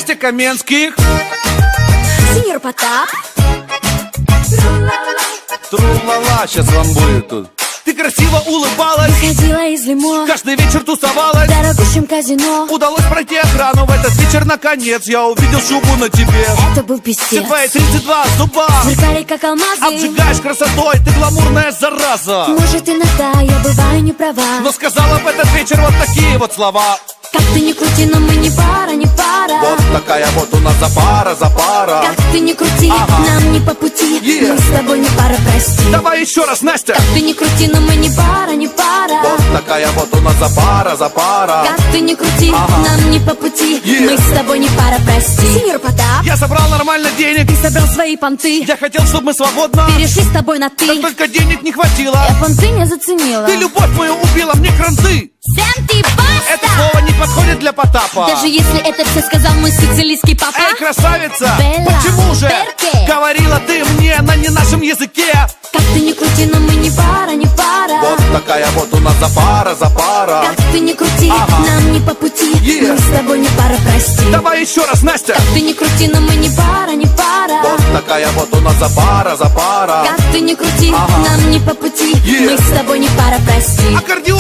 Настя Каменских, Сеньор Потап. тру-ла-ла, сейчас вам будет тут. Ты красиво улыбалась, Выходила из лимо, каждый вечер тусовалась, в дорогущем казино. удалось пройти охрану. В этот вечер наконец я увидел шубу на тебе. Это был Все пиздец. твои 32 зуба Сверкали как алмазы. обжигаешь красотой, ты гламурная зараза. Может, иногда я бываю не права, Но сказала в этот вечер вот такие вот слова. как ты ни крути, но мы не пара, не пара. Вот такая вот у нас запара, запара. Как ты ни крути, Ага. нам не по пути. Yeah. Мы с тобой не пара, прости. Давай еще раз, Настя. Как ты ни крути, но мы не пара, не пара. Вот такая вот у нас запара, запара. Как ты ни крути, Ага. нам не по пути. Yeah. Мы с тобой не пара, прости. Сеньор Потап, Я собрал нормально денег, ты собрал свои понты. я хотел, чтобы мы свободно. Перешли с тобой на ты. Так только денег не хватило. Я понты не заценила. Ты любовь мою убила, мне кранты. Сэм, ты баста! Это слово не подходит для Потапа. Даже если это все сказал мой сицилийский папа. Эй, красавица, Белла, почему же перке? говорила ты мне на не нашем языке? Как ты ни крути, но мы не пара, не пара. Вот такая вот у нас запара, запара. Как ты ни крути, Ага. нам не по пути. Yeah. Мы с тобой не пара, прости. Давай еще раз, Настя. Как ты ни крути, но мы не пара, не пара. Вот такая вот у нас запара, запара. Как ты ни крути, Ага. нам не по пути. Yeah. Мы с тобой не пара, прости. Аккордеон!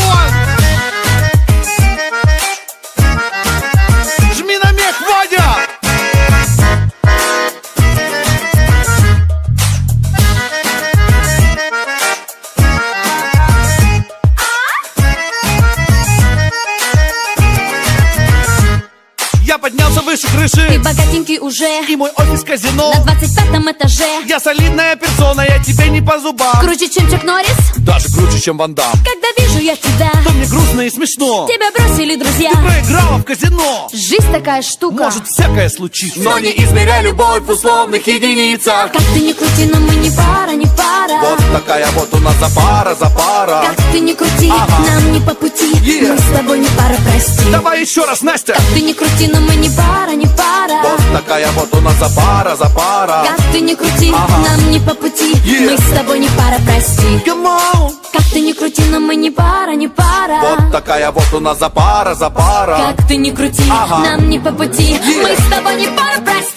Жми на мех, Вадя! Я поднялся выше Ты крыши, богатенький уже, и мой офис казино. на 25 этаже. Я солидная персона, я тебе не по зубам. Круче, чем Чак Норрис. Даже круче, чем Ван Дам. Когда вижу я тебя, То мне грустно и смешно. тебя бросили друзья. Проиграла в казино. Жизнь такая штука. Может всякое случиться. Но не измеряй любовь в условных единицах. Как ты ни крути, но мы не пара, не пара. Вот такая вот у нас запара, запара. Как ты ни крути, Ага. нам не по пути. Yeah. Мы с тобой не пара, прости. Давай еще раз, Настя. Как ты ни крути, но мы не пара, не пара. Вот такая вот у нас запара, запара. Как ты ни крути, Ага. нам не по пути. Yeah. Мы с тобой не пара, прости. Come on. Как ты ни крути, но мы не пара, не пара. Вот такая вот у нас запара, запара. Как ты ни крути, Ага. нам не по пути. Yeah. Мы с тобой не пара, прости.